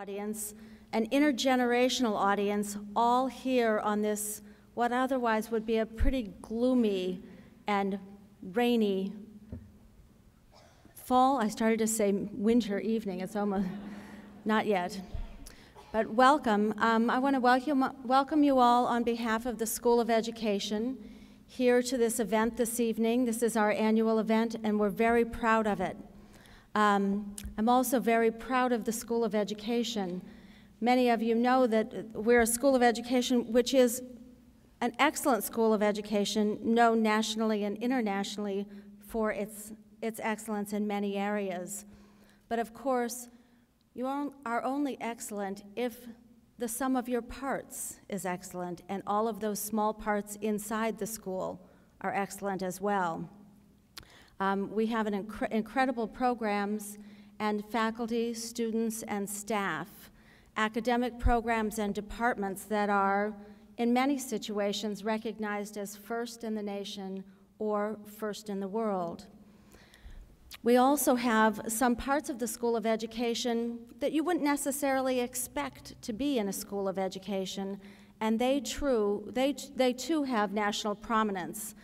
audience, an intergenerational audience, all here on this, what otherwise would be a pretty gloomy and rainy fall. I started to say winter evening. It's almost not yet. But welcome. I want to welcome you all on behalf of the School of Education here to this event this evening. This is our annual event, and we're very proud of it. I'm also very proud of the School of Education. Many of you know that we're a School of Education which is an excellent school of education, known nationally and internationally for its excellence in many areas. But of course, you are only excellent if the sum of your parts is excellent, and all of those small parts inside the school are excellent as well. We have an incredible programs and faculty, students, and staff, academic programs and departments that are, in many situations, recognized as first in the nation or first in the world. We also have some parts of the School of Education that you wouldn't necessarily expect to be in a School of Education, and they too have national prominence.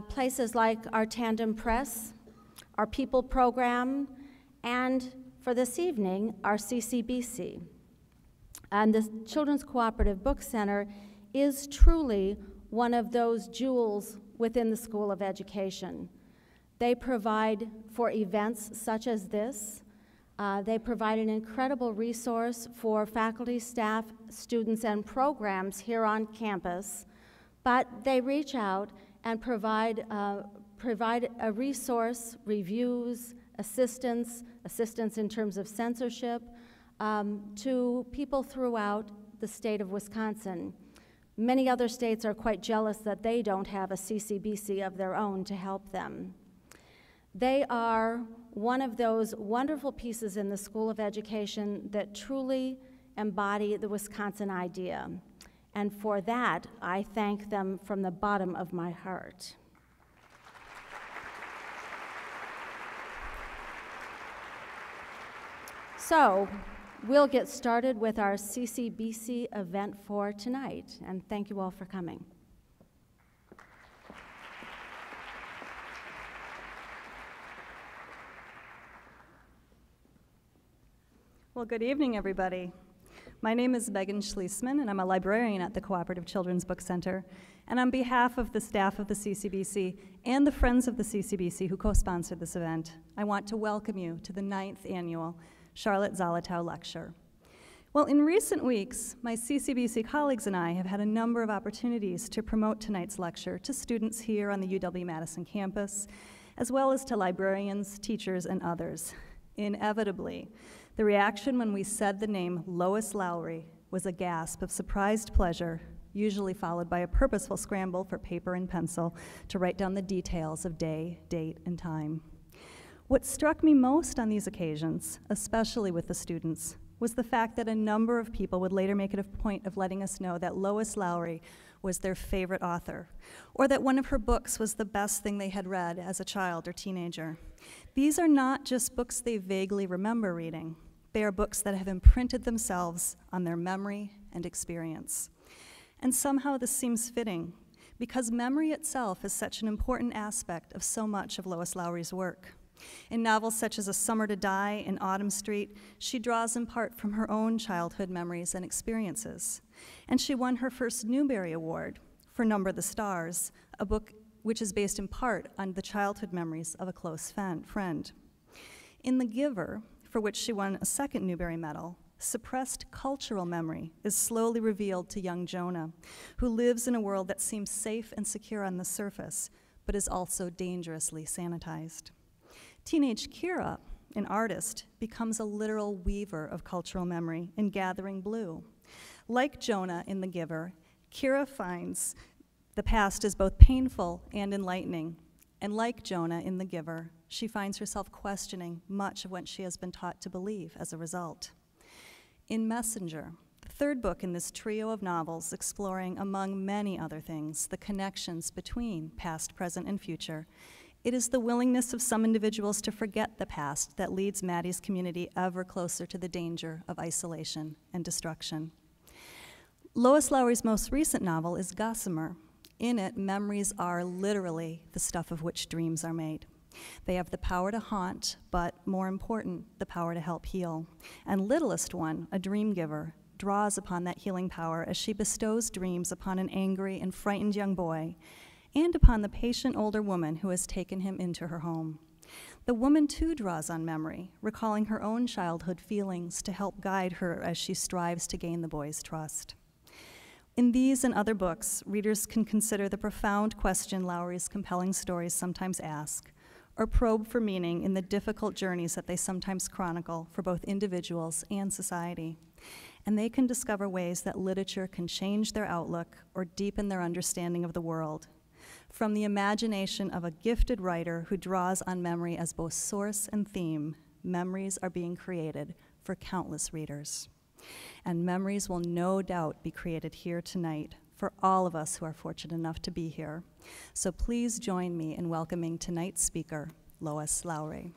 Places like our Tandem Press, our People Program, and for this evening, our CCBC. And the Children's Cooperative Book Center is truly one of those jewels within the School of Education. They provide for events such as this. They provide an incredible resource for faculty, staff, students, and programs here on campus, but they reach out and provide a resource, reviews, assistance in terms of censorship, to people throughout the state of Wisconsin. Many other states are quite jealous that they don't have a CCBC of their own to help them. They are one of those wonderful pieces in the School of Education that truly embody the Wisconsin idea. And for that, I thank them from the bottom of my heart. So, we'll get started with our CCBC event for tonight, and thank you all for coming. Well, good evening, everybody. My name is Megan Schliessman, and I'm a librarian at the Cooperative Children's Book Center. And on behalf of the staff of the CCBC and the Friends of the CCBC who co-sponsored this event, I want to welcome you to the 9th annual Charlotte Zolotow Lecture. Well, in recent weeks, my CCBC colleagues and I have had a number of opportunities to promote tonight's lecture to students here on the UW-Madison campus, as well as to librarians, teachers, and others. Inevitably, the reaction when we said the name Lois Lowry was a gasp of surprised pleasure, usually followed by a purposeful scramble for paper and pencil to write down the details of day, date, and time. What struck me most on these occasions, especially with the students, was the fact that a number of people would later make it a point of letting us know that Lois Lowry was their favorite author, or that one of her books was the best thing they had read as a child or teenager. These are not just books they vaguely remember reading. They are books that have imprinted themselves on their memory and experience. And somehow this seems fitting, because memory itself is such an important aspect of so much of Lois Lowry's work. In novels such as A Summer to Die and Autumn Street, she draws in part from her own childhood memories and experiences. And she won her first Newbery Award for Number the Stars, a book which is based in part on the childhood memories of a close friend. In The Giver, for which she won a second Newbery Medal, suppressed cultural memory is slowly revealed to young Jonah, who lives in a world that seems safe and secure on the surface, but is also dangerously sanitized. Teenage Kira, an artist, becomes a literal weaver of cultural memory in Gathering Blue. Like Jonah in The Giver, Kira finds the past is both painful and enlightening. And like Jonah in The Giver, she finds herself questioning much of what she has been taught to believe as a result. In Messenger, the third book in this trio of novels exploring, among many other things, the connections between past, present, and future, It is the willingness of some individuals to forget the past that leads Maddie's community ever closer to the danger of isolation and destruction. Lois Lowry's most recent novel is Gossamer. In it, memories are literally the stuff of which dreams are made. They have the power to haunt, but more important, the power to help heal. And littlest one, a dream giver, draws upon that healing power as she bestows dreams upon an angry and frightened young boy, and upon the patient older woman who has taken him into her home. The woman too draws on memory, recalling her own childhood feelings to help guide her as she strives to gain the boy's trust. In these and other books, readers can consider the profound question Lowry's compelling stories sometimes ask, or probe for meaning in the difficult journeys that they sometimes chronicle for both individuals and society. And they can discover ways that literature can change their outlook or deepen their understanding of the world. From the imagination of a gifted writer who draws on memory as both source and theme, memories are being created for countless readers. And memories will no doubt be created here tonight for all of us who are fortunate enough to be here. So please join me in welcoming tonight's speaker, Lois Lowry.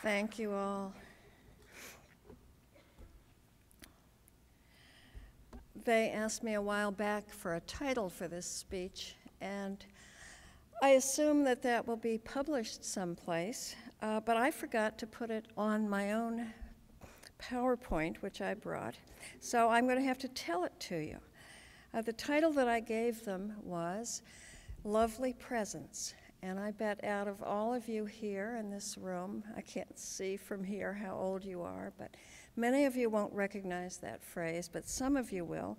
Thank you all. They asked me a while back for a title for this speech, and I assume that that will be published someplace, but I forgot to put it on my own PowerPoint, which I brought, so I'm going to have to tell it to you. The title that I gave them was Lovely Presence. And I bet out of all of you here in this room, I can't see from here how old you are, but many of you won't recognize that phrase, but some of you will.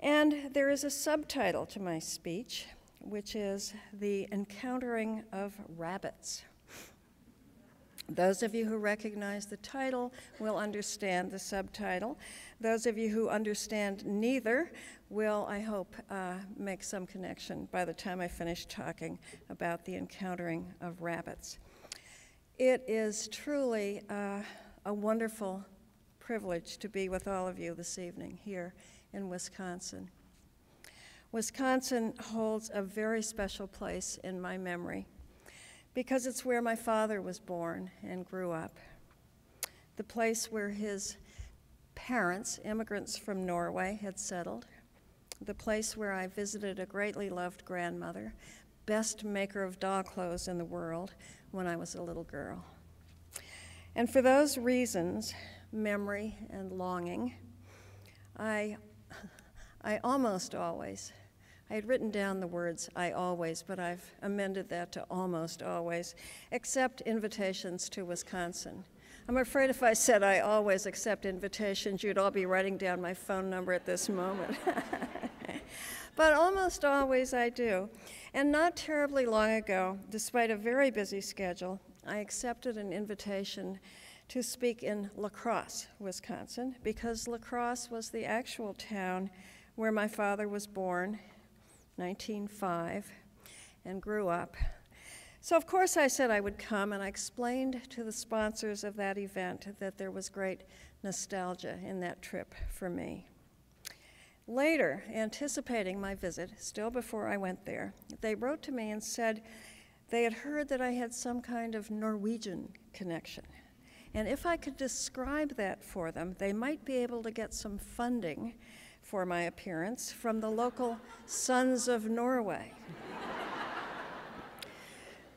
And there is a subtitle to my speech, which is The Encountering of Rabbits. Those of you who recognize the title will understand the subtitle. Those of you who understand neither will, I hope, make some connection by the time I finish talking about the encountering of rabbits. It is truly a wonderful privilege to be with all of you this evening here in Wisconsin. Wisconsin holds a very special place in my memory because it's where my father was born and grew up, the place where his parents, immigrants from Norway, had settled, the place where I visited a greatly loved grandmother, best maker of doll clothes in the world, when I was a little girl. And for those reasons, memory and longing, I almost always, I had written down the words I always, but I've amended that to almost always, accept invitations to Wisconsin. I'm afraid if I said I always accept invitations, you'd all be writing down my phone number at this moment. But almost always I do. And not terribly long ago, despite a very busy schedule, I accepted an invitation to speak in La Crosse, Wisconsin, because La Crosse was the actual town where my father was born, 1905, and grew up. So of course I said I would come, and I explained to the sponsors of that event that there was great nostalgia in that trip for me. Later, anticipating my visit, still before I went there, they wrote to me and said they had heard that I had some kind of Norwegian connection. And if I could describe that for them, they might be able to get some funding for my appearance from the local Sons of Norway.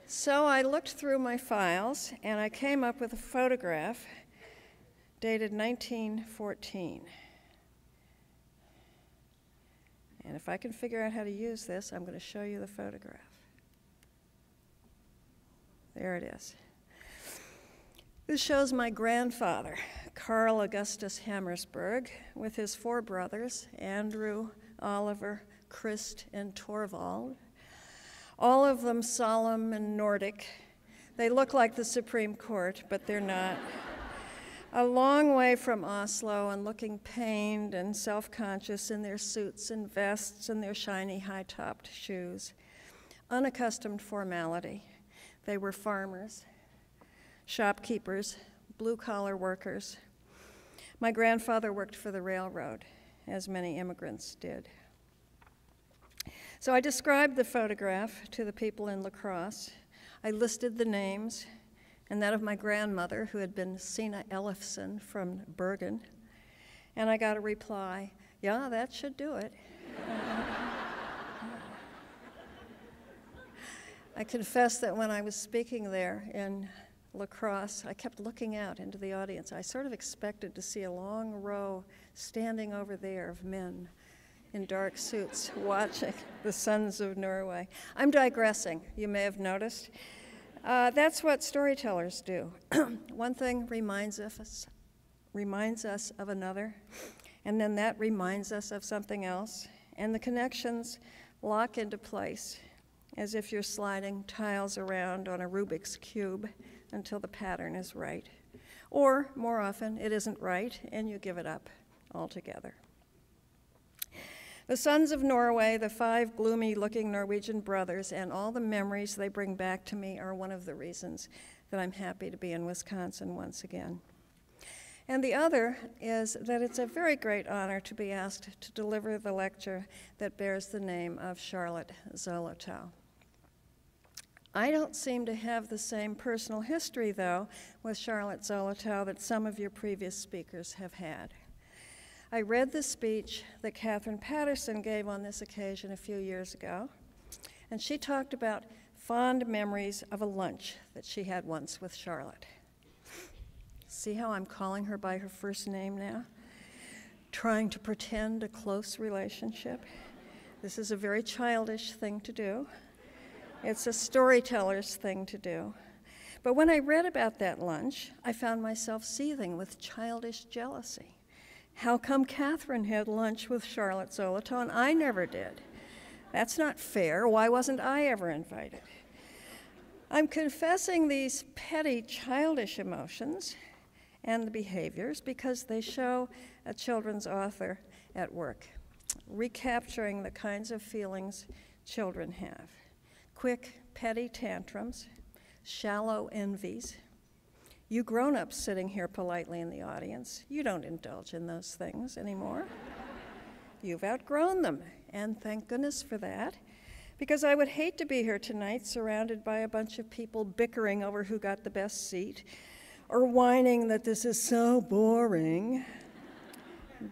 So I looked through my files, and I came up with a photograph dated 1914. And if I can figure out how to use this, I'm going to show you the photograph. There it is. This shows my grandfather, Carl Augustus Hammersberg, with his four brothers, Andrew, Oliver, Christ, and Torvald. All of them solemn and Nordic. They look like the Supreme Court, but they're not. a long way from Oslo and looking pained and self-conscious in their suits and vests and their shiny high-topped shoes. Unaccustomed formality. They were farmers, shopkeepers, blue-collar workers. My grandfather worked for the railroad, as many immigrants did. So I described the photograph to the people in La Crosse. I listed the names, and that of my grandmother, who had been Sina Ellefson from Bergen. And I got a reply, yeah, that should do it. I confess that when I was speaking there in La Crosse, I kept looking out into the audience. I sort of expected to see a long row standing over there of men in dark suits watching the Sons of Norway. I'm digressing, you may have noticed. That's what storytellers do. One thing reminds us of another, and then that reminds us of something else, and the connections lock into place as if you're sliding tiles around on a Rubik's Cube until the pattern is right. Or, more often, it isn't right, and you give it up altogether. The Sons of Norway, the 5 gloomy-looking Norwegian brothers, and all the memories they bring back to me are one of the reasons that I'm happy to be in Wisconsin once again. And the other is that it's a very great honor to be asked to deliver the lecture that bears the name of Charlotte Zolotow. I don't seem to have the same personal history, though, with Charlotte Zolotow that some of your previous speakers have had. I read the speech that Catherine Patterson gave on this occasion a few years ago, and she talked about fond memories of a lunch that she had once with Charlotte. See how I'm calling her by her first name now? Trying to pretend a close relationship. This is a very childish thing to do. It's a storyteller's thing to do. But when I read about that lunch, I found myself seething with childish jealousy. How come Catherine had lunch with Charlotte Zolotow and I never did? That's not fair. Why wasn't I ever invited? I'm confessing these petty, childish emotions and the behaviors because they show a children's author at work, recapturing the kinds of feelings children have. Quick, petty tantrums, shallow envies. You grown-ups sitting here politely in the audience, you don't indulge in those things anymore. You've outgrown them, and thank goodness for that, because I would hate to be here tonight surrounded by a bunch of people bickering over who got the best seat, or whining that this is so boring.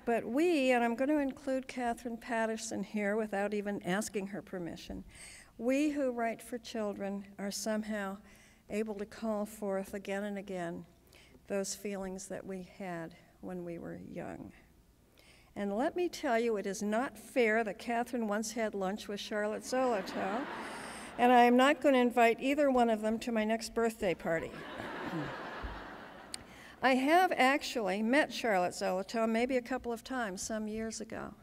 But we, and I'm going to include Catherine Patterson here without even asking her permission, we who write for children are somehow able to call forth again and again those feelings that we had when we were young. And let me tell you, it is not fair that Catherine once had lunch with Charlotte Zolotow, and I am not going to invite either one of them to my next birthday party. I have actually met Charlotte Zolotow maybe a couple of times some years ago.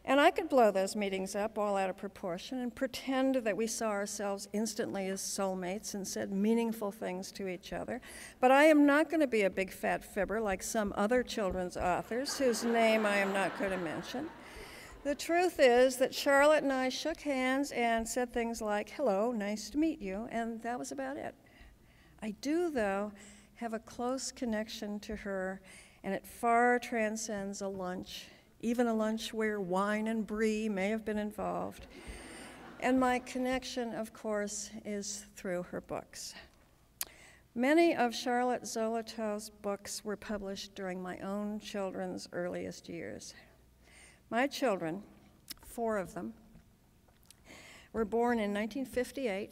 And I could blow those meetings up all out of proportion and pretend that we saw ourselves instantly as soulmates and said meaningful things to each other. But I am not going to be a big fat fibber like some other children's authors whose name I am not going to mention. The truth is that Charlotte and I shook hands and said things like, hello, nice to meet you, and that was about it. I do, though, have a close connection to her, and it far transcends a lunch, even a lunch where wine and brie may have been involved. And my connection, of course, is through her books. Many of Charlotte Zolotow's books were published during my own children's earliest years. My children, 4 of them, were born in 1958,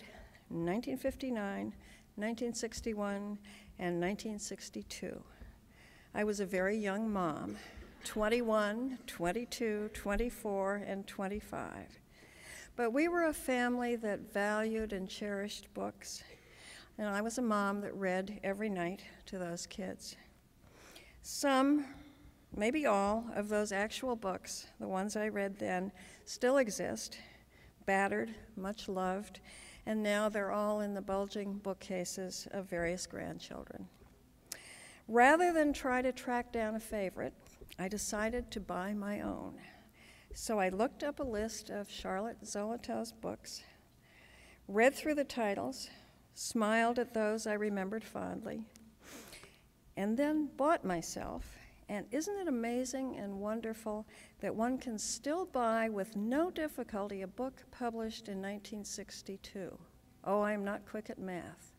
1959, 1961, and 1962. I was a very young mom. 21, 22, 24, and 25. But we were a family that valued and cherished books, and I was a mom that read every night to those kids. Some, maybe all, of those actual books, the ones I read then, still exist, battered, much loved, and now they're all in the bulging bookcases of various grandchildren. Rather than try to track down a favorite, I decided to buy my own. So I looked up a list of Charlotte Zolotow's books, read through the titles, smiled at those I remembered fondly, and then bought myself. And isn't it amazing and wonderful that one can still buy with no difficulty a book published in 1962? Oh, I'm not quick at math.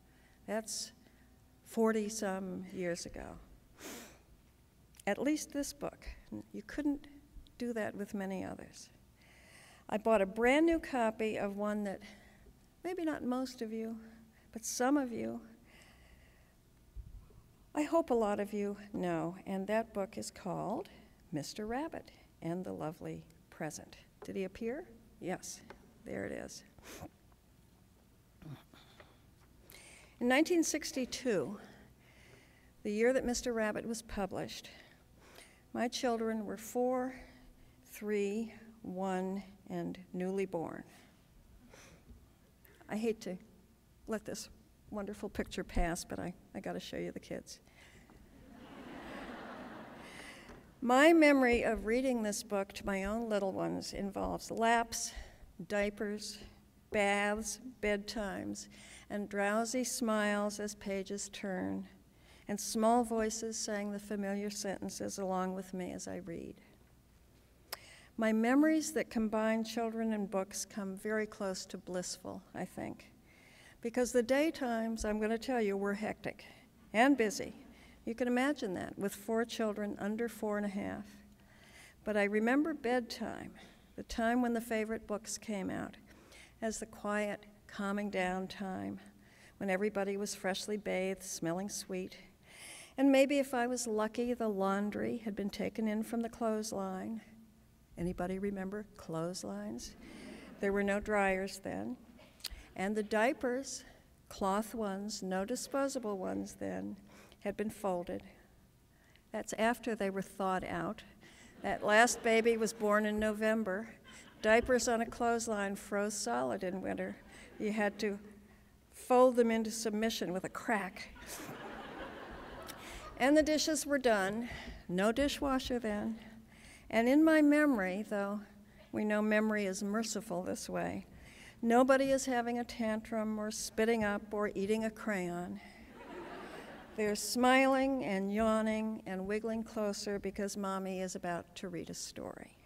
That's 40-some years ago. At least this book. You couldn't do that with many others. I bought a brand new copy of one that maybe not most of you, but some of you, I hope a lot of you know, and that book is called Mr. Rabbit and the Lovely Present. Did he appear? Yes, there it is. In 1962, the year that Mr. Rabbit was published, my children were 4, 3, 1, and newly born. I hate to let this wonderful picture pass, but I got to show you the kids. My memory of reading this book to my own little ones involves laps, diapers, baths, bedtimes, and drowsy smiles as pages turn, and small voices saying the familiar sentences along with me as I read. My memories that combine children and books come very close to blissful, I think, because the daytimes, I'm going to tell you, were hectic and busy. You can imagine that with 4 children under 4 and a half. But I remember bedtime, the time when the favorite books came out, as the quiet, calming down time, when everybody was freshly bathed, smelling sweet. And maybe if I was lucky, the laundry had been taken in from the clothesline. Anybody remember clotheslines? There were no dryers then. And the diapers, cloth ones, no disposable ones then, had been folded. That's after they were thawed out. That last baby was born in November. Diapers on a clothesline froze solid in winter. You had to fold them into submission with a crack. And the dishes were done. No dishwasher then. And in my memory, though we know memory is merciful this way, nobody is having a tantrum or spitting up or eating a crayon. They're smiling and yawning and wiggling closer because Mommy is about to read a story.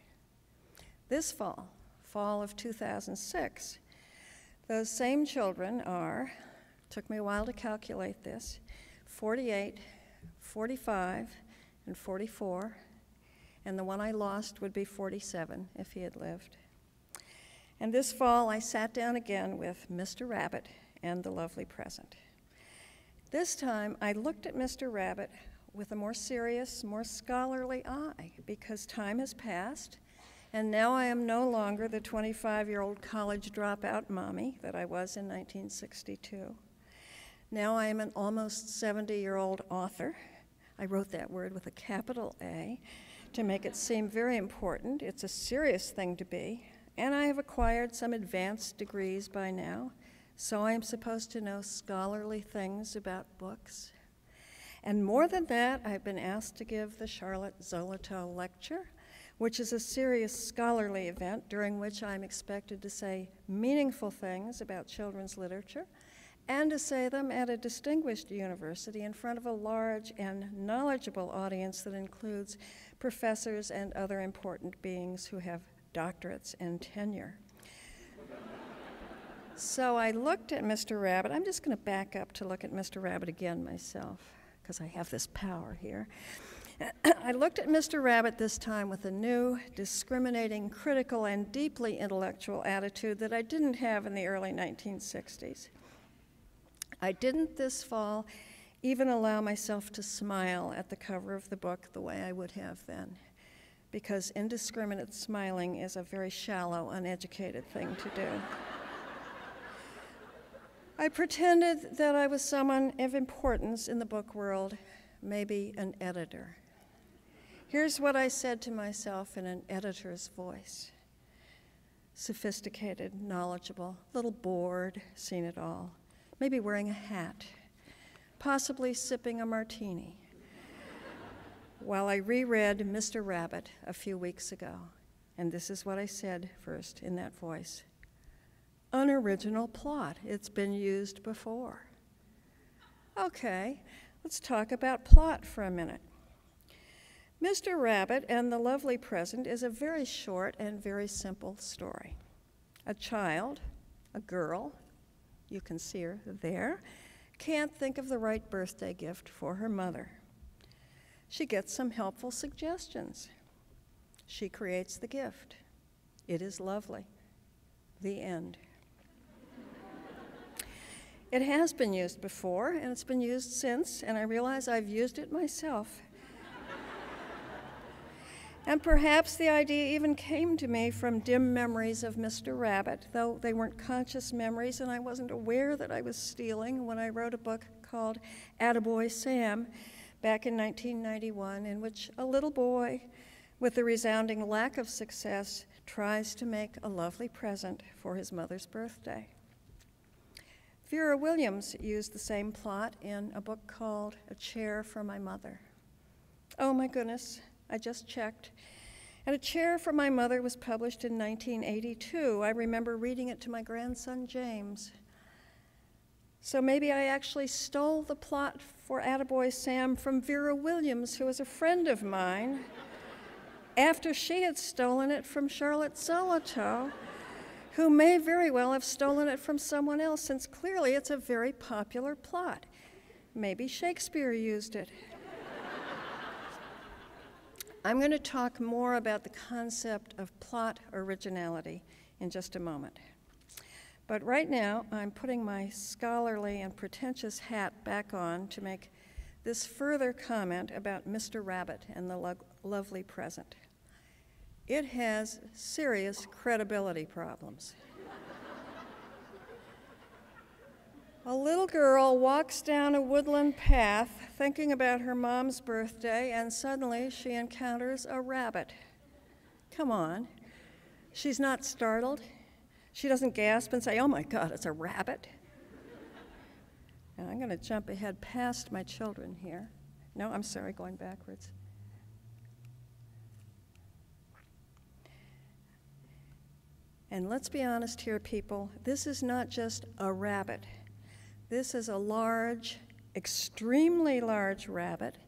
This fall of 2006, those same children are, took me a while to calculate this, 48, 45, and 44, and the one I lost would be 47 if he had lived. And this fall, I sat down again with Mr. Rabbit and the Lovely Present. This time, I looked at Mr. Rabbit with a more serious, more scholarly eye, because time has passed, and now I am no longer the 25-year-old college dropout mommy that I was in 1962. Now I am an almost 70-year-old author. I wrote that word with a capital A to make it seem very important. It's a serious thing to be. And I have acquired some advanced degrees by now, so I am supposed to know scholarly things about books. And more than that, I've been asked to give the Charlotte Zolotow Lecture, which is a serious scholarly event during which I'm expected to say meaningful things about children's literature and to say them at a distinguished university in front of a large and knowledgeable audience that includes professors and other important beings who have doctorates and tenure. So I looked at Mr. Rabbit. I'm just going to back up to look at Mr. Rabbit again myself, because I have this power here. I looked at Mr. Rabbit this time with a new, discriminating, critical, and deeply intellectual attitude that I didn't have in the early 1960s. I didn't this fall even allow myself to smile at the cover of the book the way I would have then, because indiscriminate smiling is a very shallow, uneducated thing to do. I pretended that I was someone of importance in the book world, maybe an editor. Here's what I said to myself in an editor's voice. Sophisticated, knowledgeable, a little bored, seen it all, maybe wearing a hat, possibly sipping a martini, while I reread Mr. Rabbit a few weeks ago, and this is what I said first in that voice. Unoriginal plot. It's been used before. Okay, let's talk about plot for a minute. Mr. Rabbit and the Lovely Present is a very short and very simple story. A child, a girl, you can see her there, can't think of the right birthday gift for her mother. She gets some helpful suggestions. She creates the gift. It is lovely. The end. It has been used before, and it's been used since, and I realize I've used it myself. And perhaps the idea even came to me from dim memories of Mr. Rabbit, though they weren't conscious memories, and I wasn't aware that I was stealing when I wrote a book called Attaboy Sam back in 1991, in which a little boy with the resounding lack of success tries to make a lovely present for his mother's birthday. Vera Williams used the same plot in a book called A Chair for My Mother. Oh my goodness, I just checked. And A Chair for My Mother was published in 1982. I remember reading it to my grandson, James. So maybe I actually stole the plot for Attaboy Sam from Vera Williams, who was a friend of mine, after she had stolen it from Charlotte Zolotow, who may very well have stolen it from someone else, since clearly it's a very popular plot. Maybe Shakespeare used it. I'm going to talk more about the concept of plot originality in just a moment. But right now, I'm putting my scholarly and pretentious hat back on to make this further comment about Mr. Rabbit and the Lovely Present. It has serious credibility problems. A little girl walks down a woodland path thinking about her mom's birthday, and suddenly she encounters a rabbit. Come on. She's not startled. She doesn't gasp and say, "Oh my God, it's a rabbit." Now I'm going to jump ahead past my children here. No, I'm sorry, going backwards. And let's be honest here, people. This is not just a rabbit. This is a large, extremely large rabbit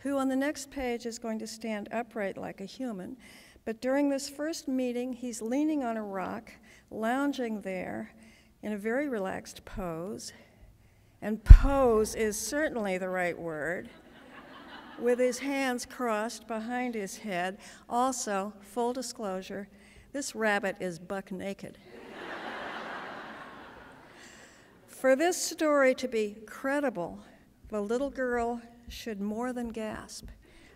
who on the next page is going to stand upright like a human. But during this first meeting, he's leaning on a rock, lounging there in a very relaxed pose. And pose is certainly the right word, with his hands crossed behind his head. Also, full disclosure, this rabbit is buck naked. For this story to be credible, the little girl should more than gasp.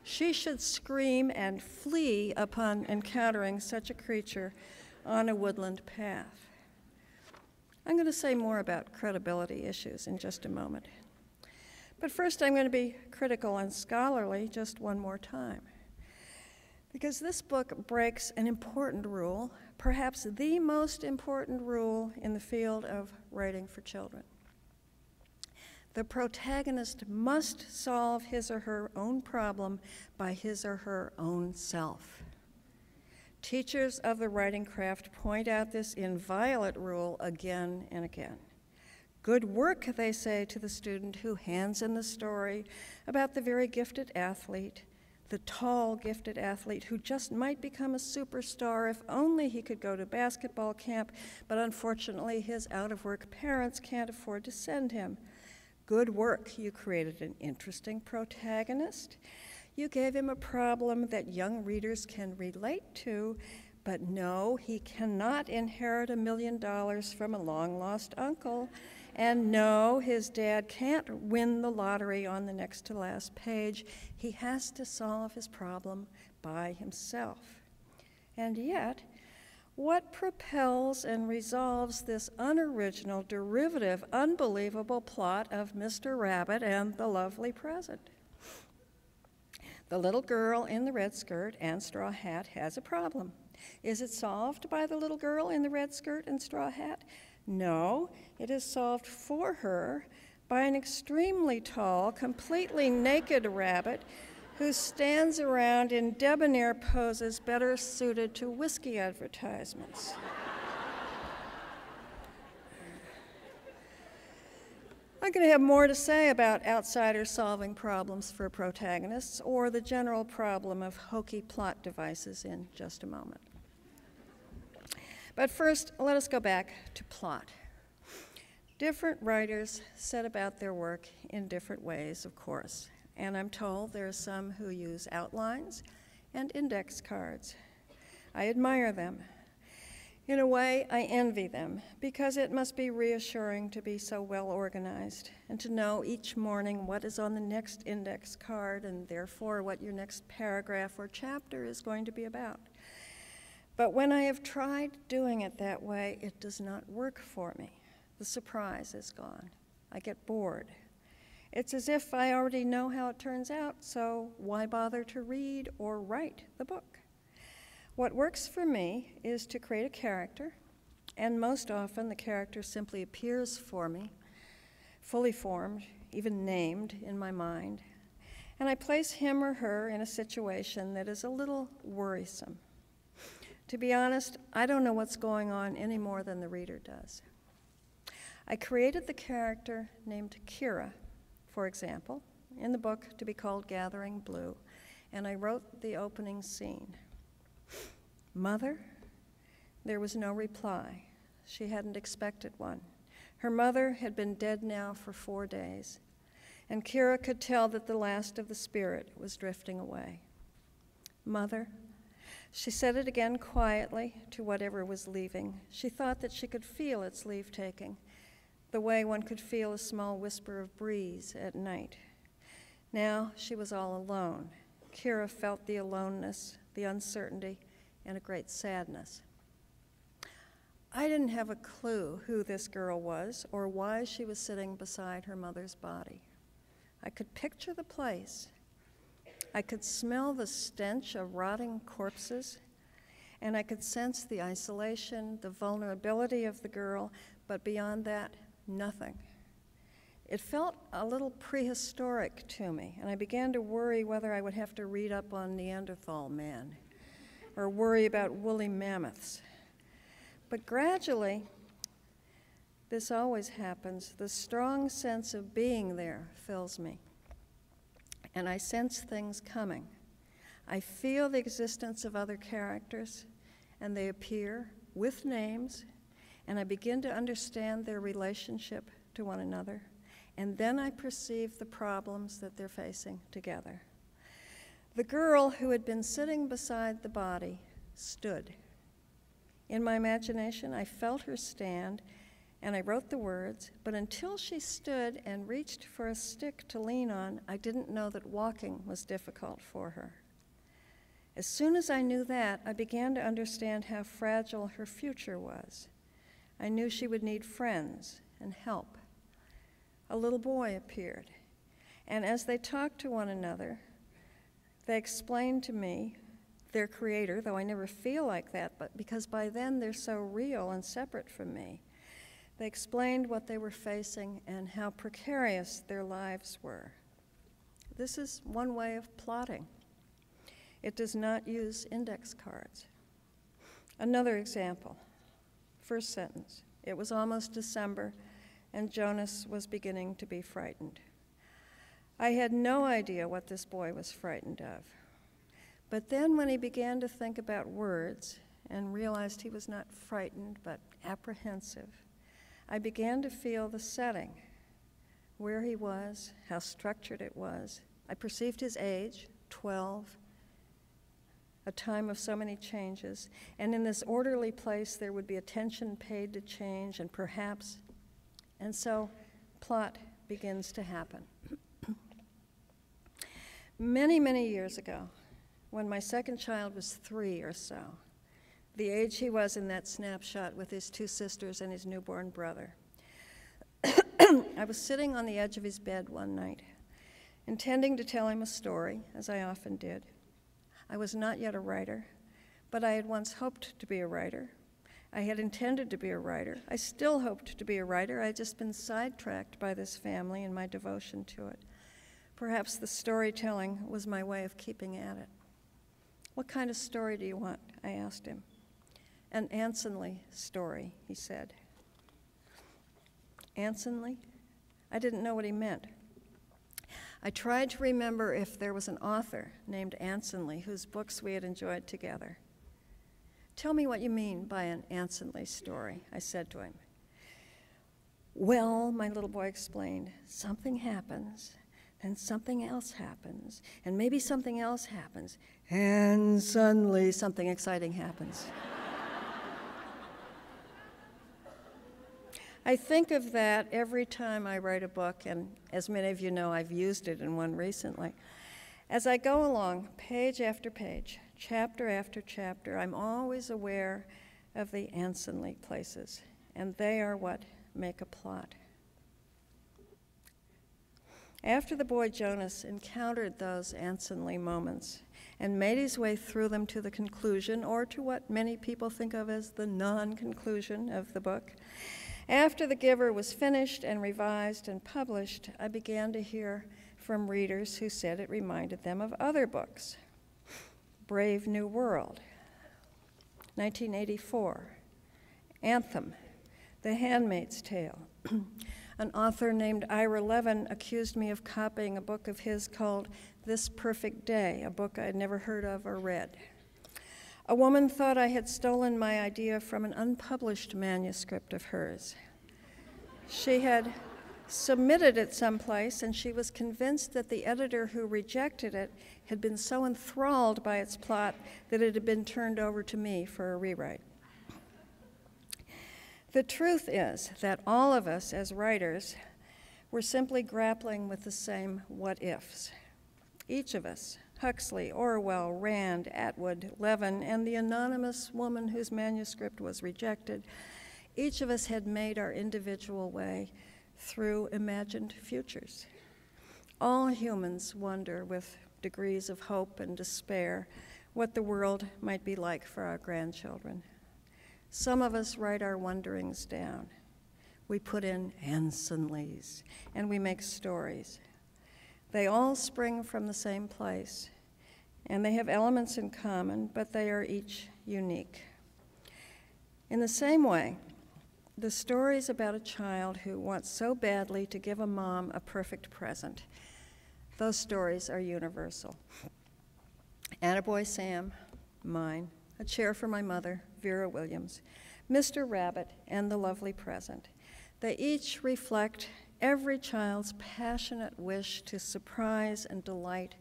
She should scream and flee upon encountering such a creature on a woodland path. I'm going to say more about credibility issues in just a moment. But first, I'm going to be critical and scholarly just one more time. Because this book breaks an important rule, perhaps the most important rule in the field of writing for children. The protagonist must solve his or her own problem by his or her own self. Teachers of the writing craft point out this inviolate rule again and again. Good work, they say to the student who hands in the story about the very gifted athlete, the tall, gifted athlete who just might become a superstar if only he could go to basketball camp, but unfortunately his out-of-work parents can't afford to send him. Good work, you created an interesting protagonist. You gave him a problem that young readers can relate to, but no, he cannot inherit $1 million from a long-lost uncle. And no, his dad can't win the lottery on the next to last page. He has to solve his problem by himself. And yet, what propels and resolves this unoriginal, derivative, unbelievable plot of Mr. Rabbit and the Lovely Present? The little girl in the red skirt and straw hat has a problem. Is it solved by the little girl in the red skirt and straw hat? No, it is solved for her by an extremely tall, completely naked rabbit who stands around in debonair poses better suited to whiskey advertisements. I'm going to have more to say about outsiders solving problems for protagonists or the general problem of hokey plot devices in just a moment. But first, let us go back to plot. Different writers set about their work in different ways, of course, and I'm told there are some who use outlines and index cards. I admire them. In a way, I envy them, because it must be reassuring to be so well organized and to know each morning what is on the next index card and therefore what your next paragraph or chapter is going to be about. But when I have tried doing it that way, it does not work for me. The surprise is gone. I get bored. It's as if I already know how it turns out, so why bother to read or write the book? What works for me is to create a character, and most often the character simply appears for me, fully formed, even named in my mind, and I place him or her in a situation that is a little worrisome. To be honest, I don't know what's going on any more than the reader does. I created the character named Kira, for example, in the book to be called Gathering Blue, and I wrote the opening scene. Mother? There was no reply. She hadn't expected one. Her mother had been dead now for 4 days, and Kira could tell that the last of the spirit was drifting away. Mother? She said it again quietly to whatever was leaving. She thought that she could feel its leave-taking, the way one could feel a small whisper of breeze at night. Now she was all alone. Kira felt the aloneness, the uncertainty, and a great sadness. I didn't have a clue who this girl was or why she was sitting beside her mother's body. I could picture the place. I could smell the stench of rotting corpses, and I could sense the isolation, the vulnerability of the girl, but beyond that, nothing. It felt a little prehistoric to me, and I began to worry whether I would have to read up on Neanderthal man or worry about woolly mammoths. But gradually, this always happens, the strong sense of being there fills me. And I sense things coming. I feel the existence of other characters, and they appear with names, and I begin to understand their relationship to one another, and then I perceive the problems that they're facing together. The girl who had been sitting beside the body stood. In my imagination, I felt her stand, and I wrote the words, but until she stood and reached for a stick to lean on, I didn't know that walking was difficult for her. As soon as I knew that, I began to understand how fragile her future was. I knew she would need friends and help. A little boy appeared, and as they talked to one another, they explained to me their creator, though I never feel like that, but because by then they're so real and separate from me. They explained what they were facing and how precarious their lives were. This is one way of plotting. It does not use index cards. Another example, first sentence. It was almost December, and Jonas was beginning to be frightened. I had no idea what this boy was frightened of. But then when he began to think about words and realized he was not frightened but apprehensive, I began to feel the setting, where he was, how structured it was. I perceived his age, 12, a time of so many changes, and in this orderly place there would be attention paid to change and perhaps, and so plot begins to happen. Many, many years ago, when my second child was 3 or so, the age he was in that snapshot with his 2 sisters and his newborn brother, I was sitting on the edge of his bed one night, intending to tell him a story, as I often did. I was not yet a writer, but I had once hoped to be a writer. I had intended to be a writer. I still hoped to be a writer. I had just been sidetracked by this family and my devotion to it. Perhaps the storytelling was my way of keeping at it. "What kind of story do you want?" I asked him. "An Ansonley story," he said. Ansonley? I didn't know what he meant. I tried to remember if there was an author named Ansonley whose books we had enjoyed together. "Tell me what you mean by an Ansonley story," I said to him. "Well," my little boy explained, "something happens, then something else happens, and maybe something else happens, and suddenly something exciting happens." I think of that every time I write a book, and as many of you know, I've used it in one recently. As I go along, page after page, chapter after chapter, I'm always aware of the Ansonley places, and they are what make a plot. After the boy Jonas encountered those Ansonley moments and made his way through them to the conclusion, or to what many people think of as the non-conclusion of the book, after The Giver was finished and revised and published, I began to hear from readers who said it reminded them of other books. Brave New World, 1984, Anthem, The Handmaid's Tale. An author named Ira Levin accused me of copying a book of his called This Perfect Day, a book I'd never heard of or read. A woman thought I had stolen my idea from an unpublished manuscript of hers. She had submitted it someplace, and she was convinced that the editor who rejected it had been so enthralled by its plot that it had been turned over to me for a rewrite. The truth is that all of us as writers were simply grappling with the same what-ifs. Each of us, Huxley, Orwell, Rand, Atwood, Levin, and the anonymous woman whose manuscript was rejected, each of us had made our individual way through imagined futures. All humans wonder with degrees of hope and despair what the world might be like for our grandchildren. Some of us write our wonderings down. We put in Ansonleys, and we make stories. They all spring from the same place, and they have elements in common, but they are each unique. In the same way, the stories about a child who wants so badly to give a mom a perfect present, those stories are universal. Attaboy Sam, mine, A Chair for My Mother, Vera Williams, Mr. Rabbit, and The Lovely Present. They each reflect every child's passionate wish to surprise and delight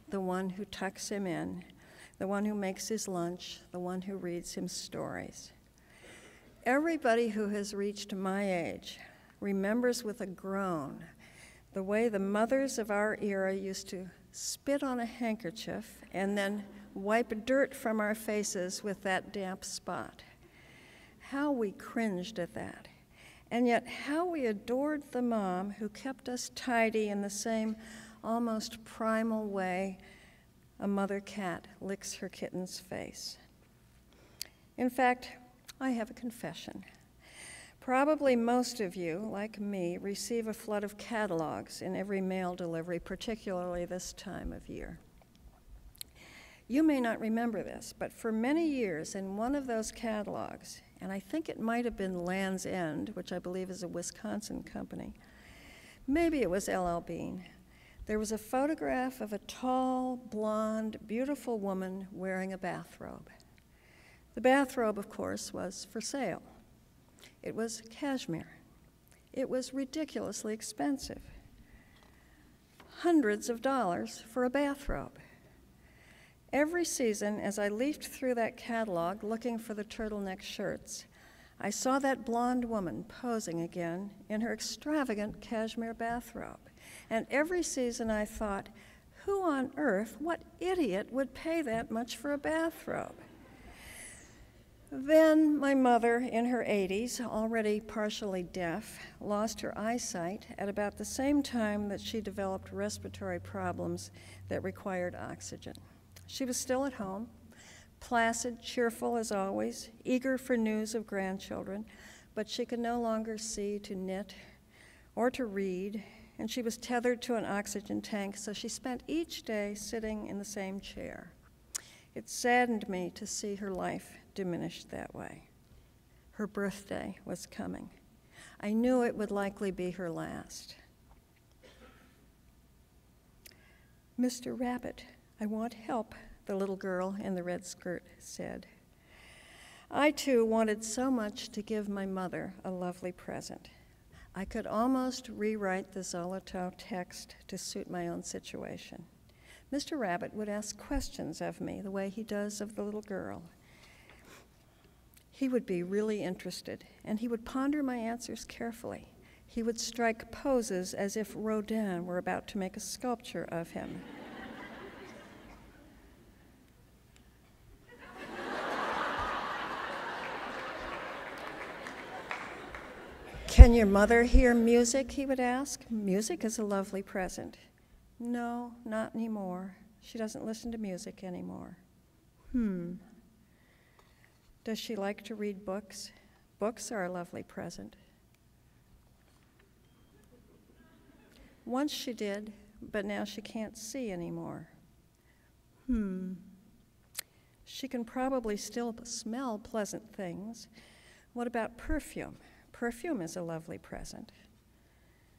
the one who tucks him in, the one who makes his lunch, the one who reads him stories. Everybody who has reached my age remembers with a groan the way the mothers of our era used to spit on a handkerchief and then wipe dirt from our faces with that damp spot. How we cringed at that. And yet how we adored the mom who kept us tidy in the same almost primal way a mother cat licks her kitten's face. In fact, I have a confession. Probably most of you, like me, receive a flood of catalogs in every mail delivery, particularly this time of year. You may not remember this, but for many years in one of those catalogs, and I think it might have been Land's End, which I believe is a Wisconsin company, maybe it was L.L. Bean, there was a photograph of a tall, blonde, beautiful woman wearing a bathrobe. The bathrobe, of course, was for sale. It was cashmere. It was ridiculously expensive. Hundreds of dollars for a bathrobe. Every season, as I leafed through that catalog looking for the turtleneck shirts, I saw that blonde woman posing again in her extravagant cashmere bathrobe. And every season I thought, who on earth, what idiot would pay that much for a bathrobe? Then my mother, in her 80s, already partially deaf, lost her eyesight at about the same time that she developed respiratory problems that required oxygen. She was still at home, placid, cheerful as always, eager for news of grandchildren, but she could no longer see to knit or to read, and she was tethered to an oxygen tank, so she spent each day sitting in the same chair. It saddened me to see her life diminished that way. Her birthday was coming. I knew it would likely be her last. "Mr. Rabbit, I want help," the little girl in the red skirt said. I, too, wanted so much to give my mother a lovely present. I could almost rewrite the Zolotow text to suit my own situation. Mr. Rabbit would ask questions of me the way he does of the little girl. He would be really interested, and he would ponder my answers carefully. He would strike poses as if Rodin were about to make a sculpture of him. "Can your mother hear music?" he would ask. "Music is a lovely present." "No, not anymore. She doesn't listen to music anymore." "Does she like to read books?" "Books are a lovely present." "Once she did, but now she can't see anymore." "She can probably still smell pleasant things. What about perfume? Perfume is a lovely present."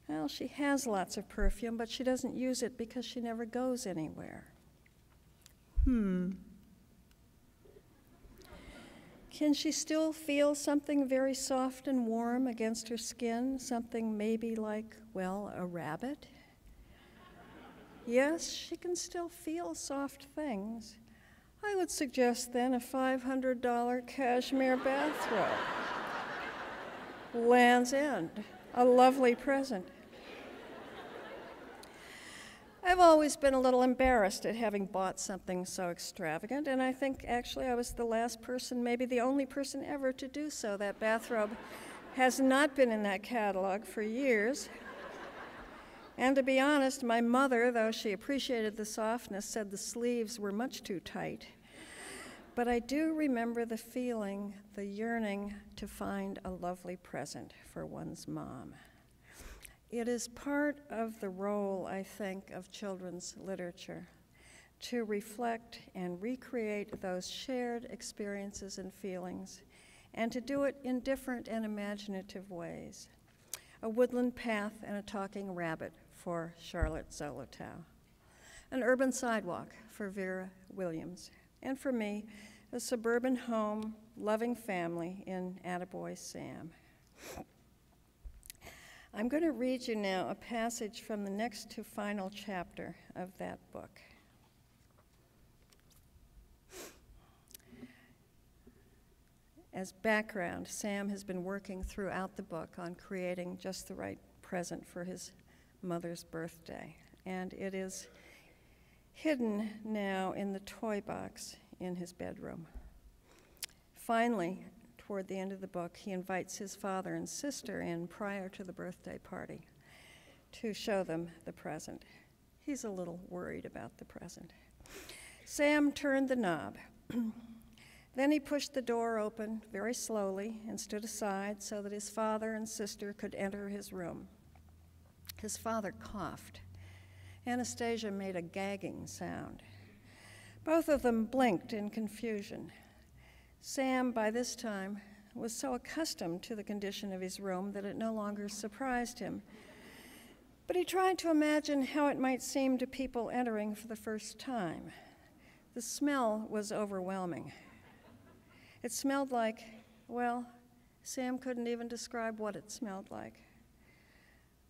"Well, she has lots of perfume, but she doesn't use it because she never goes anywhere." "Can she still feel something very soft and warm against her skin? Something maybe like, well, a rabbit?" "Yes, she can still feel soft things. I would suggest then a $500 cashmere bathrobe." Land's End, a lovely present. I've always been a little embarrassed at having bought something so extravagant, and I think actually I was the last person, maybe the only person ever to do so. That bathrobe has not been in that catalog for years. And to be honest, my mother, though she appreciated the softness, said the sleeves were much too tight. But I do remember the feeling, the yearning to find a lovely present for one's mom. It is part of the role, I think, of children's literature to reflect and recreate those shared experiences and feelings, and to do it in different and imaginative ways. A woodland path and a talking rabbit for Charlotte Zolotow. An urban sidewalk for Vera Williams. And for me, a suburban home, loving family in Attaboy Sam. I'm going to read you now a passage from the next to final chapter of that book. As background, Sam has been working throughout the book on creating just the right present for his mother's birthday, and it is hidden now in the toy box in his bedroom. Finally, toward the end of the book, he invites his father and sister in prior to the birthday party to show them the present. He's a little worried about the present. Sam turned the knob. Then he pushed the door open very slowly and stood aside so that his father and sister could enter his room. His father coughed. Anastasia made a gagging sound. Both of them blinked in confusion. Sam, by this time, was so accustomed to the condition of his room that it no longer surprised him. But he tried to imagine how it might seem to people entering for the first time. The smell was overwhelming. It smelled like, well, Sam couldn't even describe what it smelled like.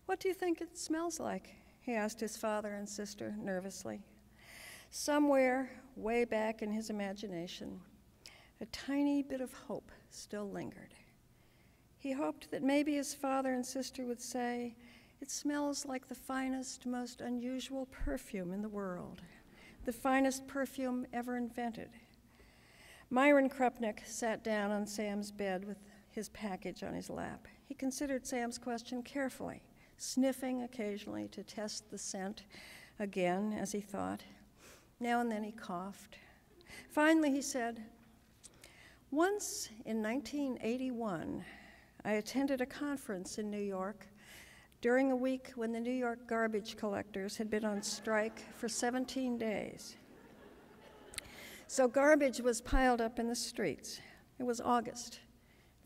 "What do you think it smells like?" he asked his father and sister nervously. Somewhere, way back in his imagination, a tiny bit of hope still lingered. He hoped that maybe his father and sister would say, "It smells like the finest, most unusual perfume in the world, the finest perfume ever invented." Myron Krupnick sat down on Sam's bed with his package on his lap. He considered Sam's question carefully, sniffing occasionally to test the scent again, as he thought. Now and then he coughed. Finally he said, "Once in 1981, I attended a conference in New York during a week when the New York garbage collectors had been on strike for 17 days. So garbage was piled up in the streets. It was August,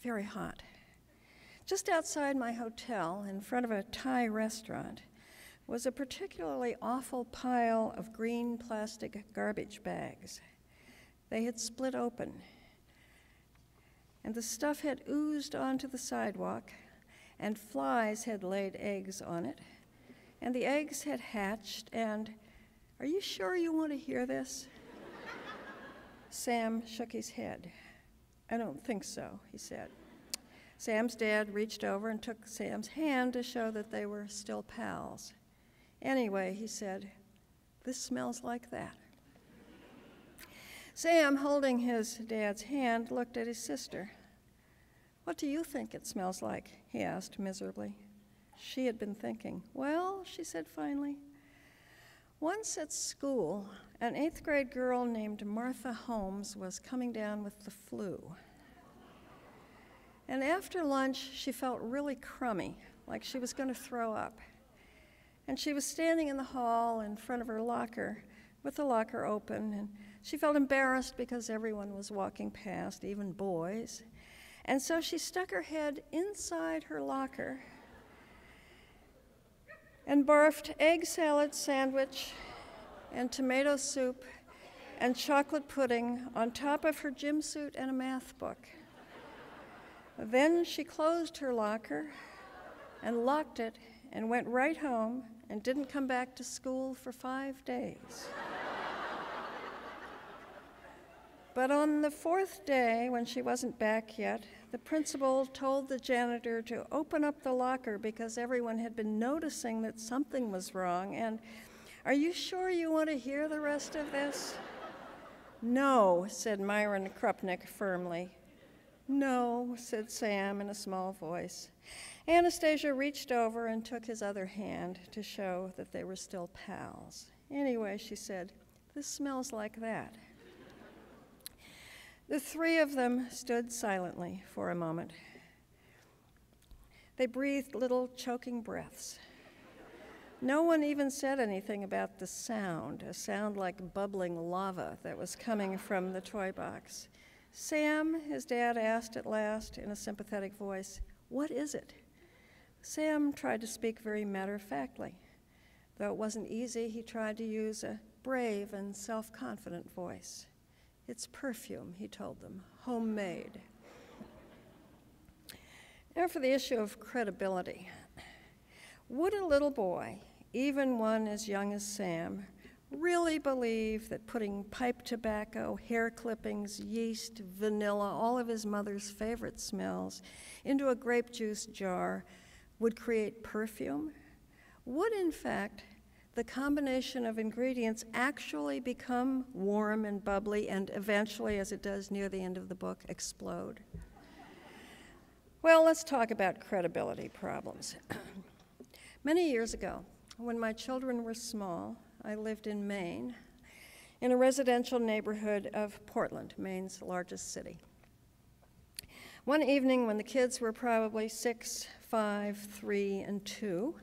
very hot. Just outside my hotel, in front of a Thai restaurant, was a particularly awful pile of green plastic garbage bags. They had split open, and the stuff had oozed onto the sidewalk, and flies had laid eggs on it, and the eggs had hatched, and, are you sure you want to hear this? Sam shook his head. I don't think so, he said. Sam's dad reached over and took Sam's hand to show that they were still pals. Anyway, he said, this smells like that. Sam, holding his dad's hand, looked at his sister. What do you think it smells like? He asked miserably. She had been thinking. Well, she said finally, once at school, an 8th grade girl named Martha Holmes was coming down with the flu. And after lunch, she felt really crummy, like she was going to throw up. And she was standing in the hall in front of her locker, with the locker open, and she felt embarrassed because everyone was walking past, even boys. And so she stuck her head inside her locker and barfed egg salad sandwich and tomato soup and chocolate pudding on top of her gym suit and a math book. Then she closed her locker and locked it and went right home and didn't come back to school for 5 days. But on the 4th day, when she wasn't back yet, the principal told the janitor to open up the locker because everyone had been noticing that something was wrong. And are you sure you want to hear the rest of this? No, said Myron Krupnick firmly. No, said Sam in a small voice. Anastasia reached over and took his other hand to show that they were still pals. Anyway, she said, this smells like that. The three of them stood silently for a moment. They breathed little choking breaths. No one even said anything about the sound, a sound like bubbling lava that was coming from the toy box. Sam, his dad asked at last in a sympathetic voice, what is it? Sam tried to speak very matter-of-factly. Though it wasn't easy, he tried to use a brave and self-confident voice. It's perfume, he told them, homemade. Now for the issue of credibility. Would a little boy, even one as young as Sam, really believe that putting pipe tobacco, hair clippings, yeast, vanilla, all of his mother's favorite smells, into a grape juice jar would create perfume? Would, in fact, the combination of ingredients actually become warm and bubbly and eventually, as it does near the end of the book, explode? Well, let's talk about credibility problems. Many years ago, when my children were small, I lived in Maine, in a residential neighborhood of Portland, Maine's largest city. One evening when the kids were probably 6, 5, 3, and 2,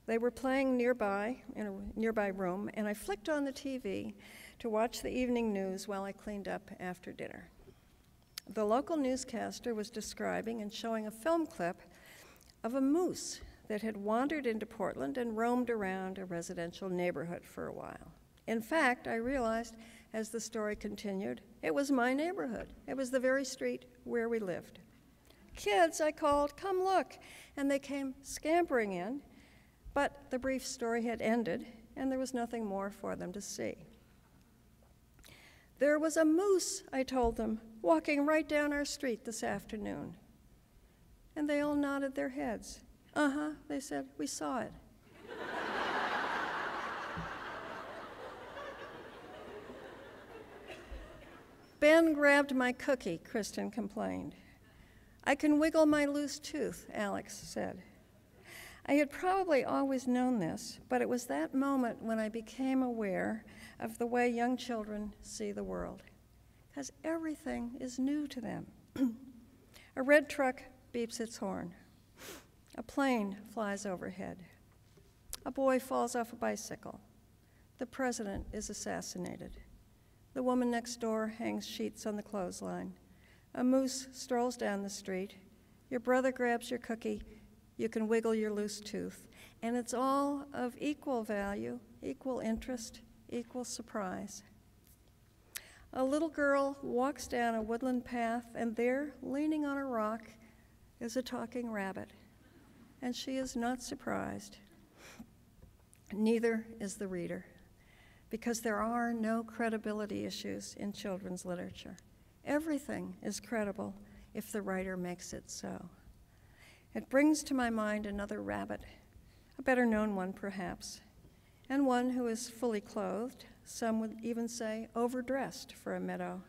they were playing nearby, in a nearby room, and I flicked on the TV to watch the evening news while I cleaned up after dinner. The local newscaster was describing and showing a film clip of a moose that had wandered into Portland and roamed around a residential neighborhood for a while. In fact, I realized as the story continued, it was my neighborhood. It was the very street where we lived. Kids, I called, come look, and they came scampering in. But the brief story had ended, and there was nothing more for them to see. There was a moose, I told them, walking right down our street this afternoon. And they all nodded their heads. Uh-huh, they said, we saw it. Ben grabbed my cookie, Kristen complained. I can wiggle my loose tooth, Alex said. I had probably always known this, but it was that moment when I became aware of the way young children see the world, because everything is new to them. A red truck beeps its horn. A plane flies overhead. A boy falls off a bicycle. The president is assassinated. The woman next door hangs sheets on the clothesline. A moose strolls down the street. Your brother grabs your cookie. You can wiggle your loose tooth. And it's all of equal value, equal interest, equal surprise. A little girl walks down a woodland path, and there, leaning on a rock, is a talking rabbit. And she is not surprised. Neither is the reader, because there are no credibility issues in children's literature. Everything is credible if the writer makes it so. It brings to my mind another rabbit, a better-known one perhaps, and one who is fully clothed, some would even say overdressed for a meadow.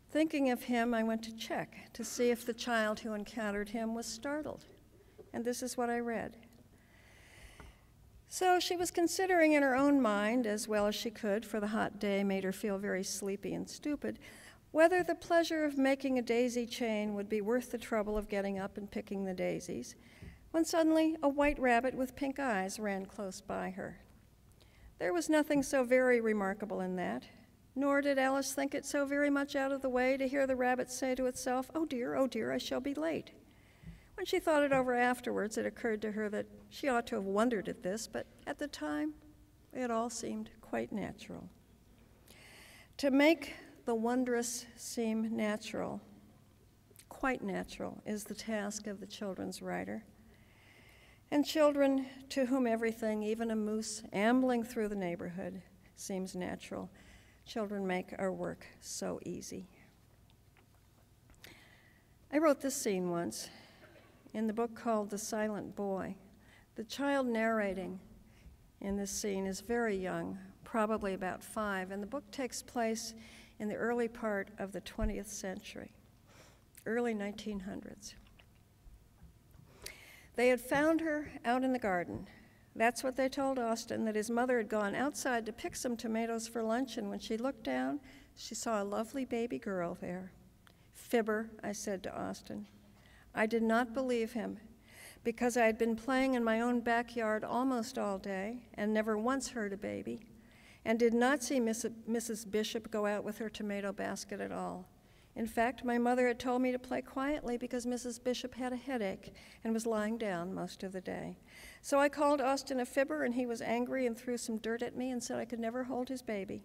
Thinking of him, I went to check to see if the child who encountered him was startled, and this is what I read. So she was considering in her own mind, as well as she could, for the hot day made her feel very sleepy and stupid, whether the pleasure of making a daisy chain would be worth the trouble of getting up and picking the daisies, when suddenly a white rabbit with pink eyes ran close by her. There was nothing so very remarkable in that, nor did Alice think it so very much out of the way to hear the rabbit say to itself, oh dear, I shall be late." When she thought it over afterwards, it occurred to her that she ought to have wondered at this, but at the time, it all seemed quite natural. To make the wondrous seem natural, quite natural, is the task of the children's writer. And children to whom everything, even a moose ambling through the neighborhood, seems natural, children make our work so easy. I wrote this scene once in the book called The Silent Boy. The child narrating in this scene is very young, probably about 5, and the book takes place in the early part of the 20th century, early 1900s. They had found her out in the garden. That's what they told Austin, that his mother had gone outside to pick some tomatoes for lunch, and when she looked down, she saw a lovely baby girl there. "Fibber," I said to Austin. I did not believe him, because I had been playing in my own backyard almost all day and never once heard a baby, and did not see Mrs. Bishop go out with her tomato basket at all. In fact, my mother had told me to play quietly because Mrs. Bishop had a headache and was lying down most of the day. So I called Austin a fibber, and he was angry and threw some dirt at me and said I could never hold his baby.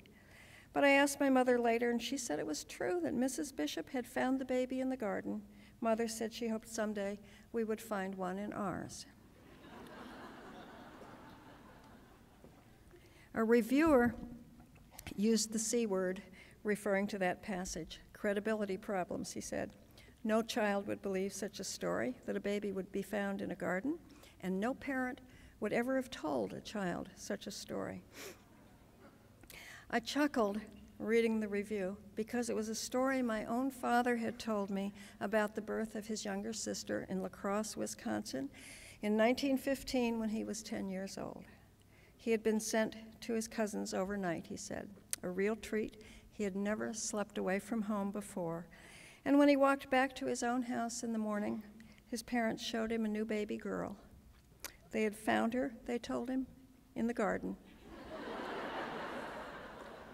But I asked my mother later, and she said it was true that Mrs. Bishop had found the baby in the garden. Mother said she hoped someday we would find one in ours. A reviewer used the C word referring to that passage. Credibility problems, he said. No child would believe such a story, that a baby would be found in a garden, and no parent would ever have told a child such a story. I chuckled reading the review because it was a story my own father had told me about the birth of his younger sister in La Crosse, Wisconsin, in 1915 when he was 10 years old. He had been sent to his cousins overnight, he said, a real treat. He had never slept away from home before. And when he walked back to his own house in the morning, his parents showed him a new baby girl. They had found her, they told him, in the garden.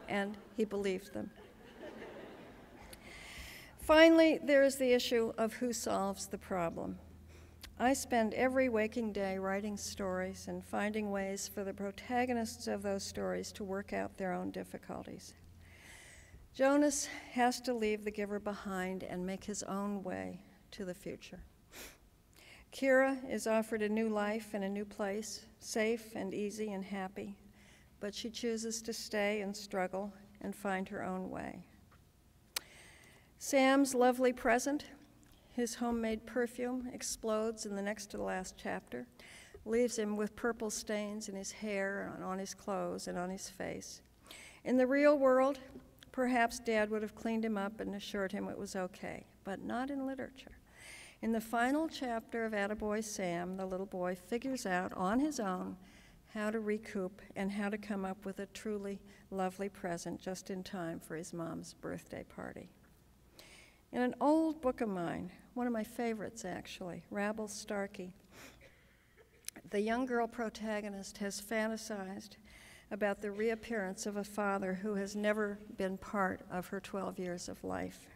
And he believed them. Finally, there is the issue of who solves the problem. I spend every waking day writing stories and finding ways for the protagonists of those stories to work out their own difficulties. Jonas has to leave the giver behind and make his own way to the future. Kira is offered a new life in a new place, safe and easy and happy, but she chooses to stay and struggle and find her own way. Sam's lovely present, his homemade perfume, explodes in the next to the last chapter, leaves him with purple stains in his hair and on his clothes and on his face. In the real world, perhaps Dad would have cleaned him up and assured him it was okay, but not in literature. In the final chapter of Attaboy Sam, the little boy figures out on his own how to recoup and how to come up with a truly lovely present just in time for his mom's birthday party. In an old book of mine, one of my favorites actually, Rabble Starkey, the young girl protagonist has fantasized about the reappearance of a father who has never been part of her 12 years of life.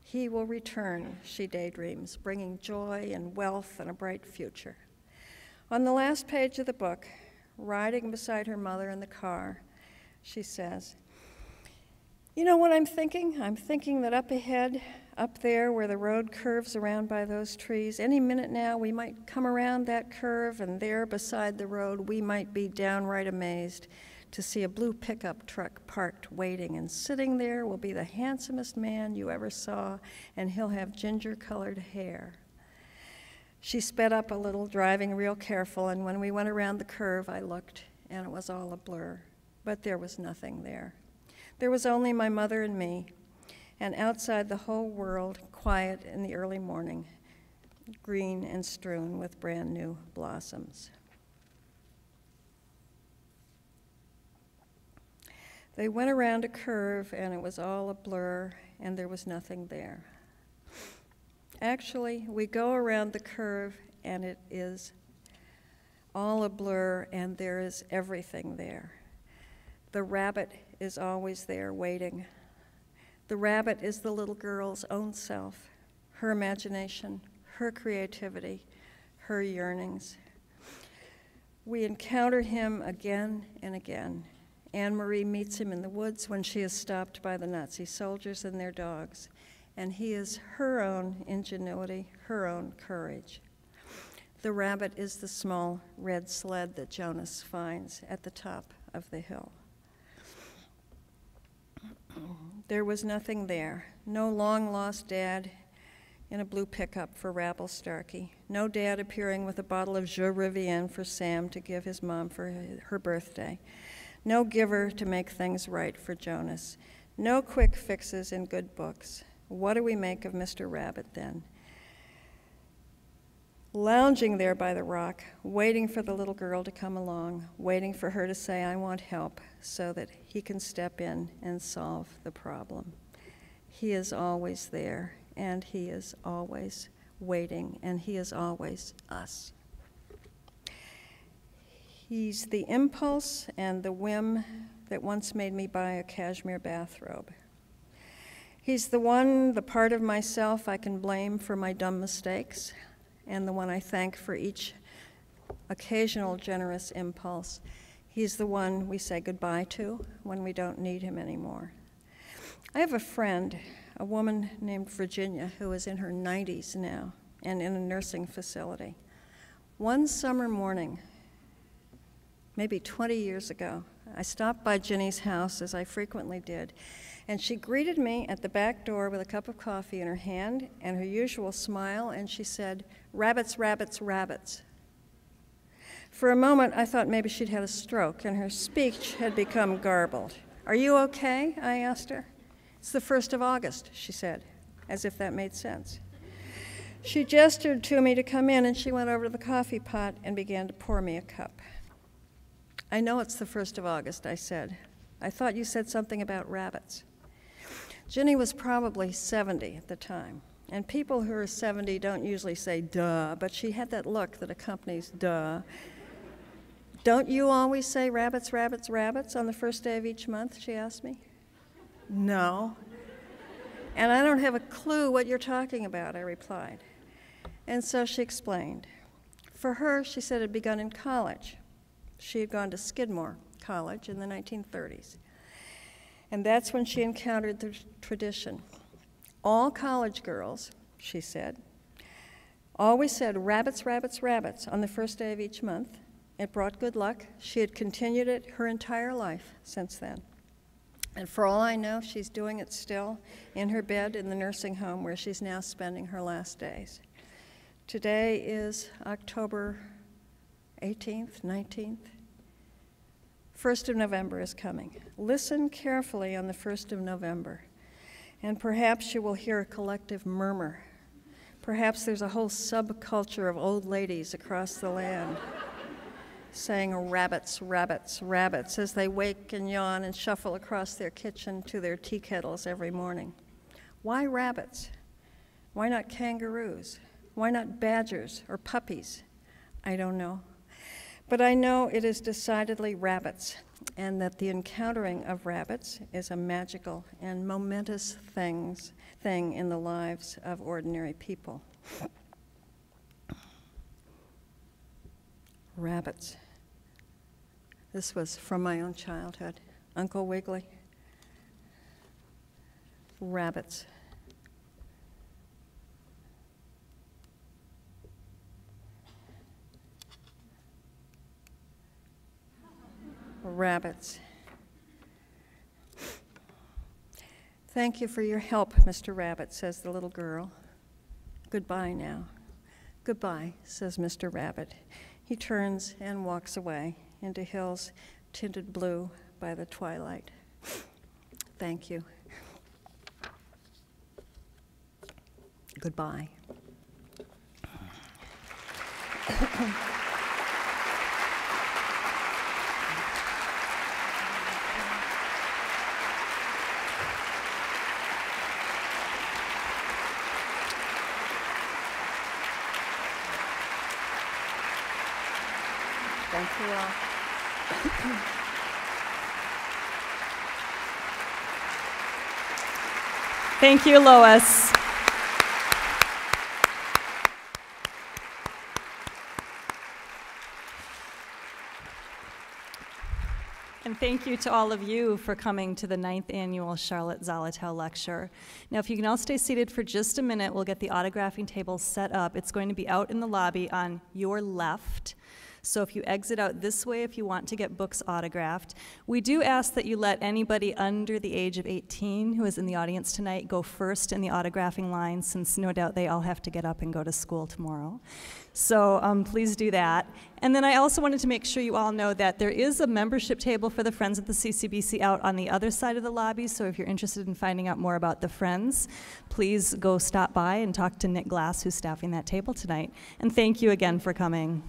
He will return, she daydreams, bringing joy and wealth and a bright future. On the last page of the book, riding beside her mother in the car, she says, "You know what I'm thinking? I'm thinking that up ahead, up there where the road curves around by those trees, any minute now we might come around that curve, and there beside the road we might be downright amazed to see a blue pickup truck parked waiting, and sitting there will be the handsomest man you ever saw, and he'll have ginger-colored hair." She sped up a little, driving real careful, and when we went around the curve, I looked, and it was all a blur. But there was nothing there. There was only my mother and me, and outside the whole world, quiet in the early morning, green and strewn with brand new blossoms. They went around a curve, and it was all a blur, and there was nothing there. Actually, we go around the curve, and it is all a blur, and there is everything there. The rabbit is always there waiting. The rabbit is the little girl's own self, her imagination, her creativity, her yearnings. We encounter him again and again. Anne-Marie meets him in the woods when she is stopped by the Nazi soldiers and their dogs, and he is her own ingenuity, her own courage. The rabbit is the small red sled that Jonas finds at the top of the hill. There was nothing there. No long-lost dad in a blue pickup for Rabble Starkey. No dad appearing with a bottle of Jeux Rivienne for Sam to give his mom for her birthday. No giver to make things right for Jonas. No quick fixes in good books. What do we make of Mr. Rabbit then? Lounging there by the rock, waiting for the little girl to come along, waiting for her to say, "I want help," so that he can step in and solve the problem. He is always there, and he is always waiting, and he is always us. He's the impulse and the whim that once made me buy a cashmere bathrobe. He's the part of myself I can blame for my dumb mistakes, and the one I thank for each occasional generous impulse. He's the one we say goodbye to when we don't need him anymore. I have a friend, a woman named Virginia, who is in her 90s now and in a nursing facility. One summer morning, maybe 20 years ago, I stopped by Ginny's house, as I frequently did, and she greeted me at the back door with a cup of coffee in her hand and her usual smile, and she said, "Rabbits, rabbits, rabbits." For a moment, I thought maybe she'd had a stroke, and her speech had become garbled. "Are you okay?" I asked her. "It's the 1st of August, she said, as if that made sense. She gestured to me to come in, and she went over to the coffee pot and began to pour me a cup. "I know it's the 1st of August, I said. "I thought you said something about rabbits." Ginny was probably 70 at the time, and people who are 70 don't usually say duh, but she had that look that accompanies duh. "Don't you always say rabbits, rabbits, rabbits on the first day of each month?" she asked me. "No. And I don't have a clue what you're talking about," I replied. And so she explained. For her, she said, it had begun in college. She had gone to Skidmore College in the 1930s. And that's when she encountered the tradition. All college girls, she said, always said rabbits, rabbits, rabbits on the first day of each month. It brought good luck. She had continued it her entire life since then. And for all I know, she's doing it still in her bed in the nursing home where she's now spending her last days. Today is October 18th, 19th. 1st of November is coming. Listen carefully on the 1st of November, and perhaps you will hear a collective murmur. Perhaps there's a whole subculture of old ladies across the land saying rabbits, rabbits, rabbits as they wake and yawn and shuffle across their kitchen to their tea kettles every morning. Why rabbits? Why not kangaroos? Why not badgers or puppies? I don't know. But I know it is decidedly rabbits, and that the encountering of rabbits is a magical and momentous thing in the lives of ordinary people. Rabbits. This was from my own childhood. Uncle Wiggily. Rabbits. Rabbits. Thank you for your help, Mr. Rabbit, says the little girl. Goodbye now. Goodbye, says Mr. Rabbit. He turns and walks away into hills tinted blue by the twilight. Thank you. Goodbye. Thank you all. Thank you, Lois. And thank you to all of you for coming to the 9th Annual Charlotte Zolotow Lecture. Now, if you can all stay seated for just a minute, we'll get the autographing table set up. It's going to be out in the lobby on your left. So if you exit out this way if you want to get books autographed. We do ask that you let anybody under the age of 18 who is in the audience tonight go first in the autographing line, since no doubt they all have to get up and go to school tomorrow. So please do that. And then I also wanted to make sure you all know that there is a membership table for the Friends of the CCBC out on the other side of the lobby, so if you're interested in finding out more about the Friends, please go stop by and talk to Nick Glass, who's staffing that table tonight. And thank you again for coming.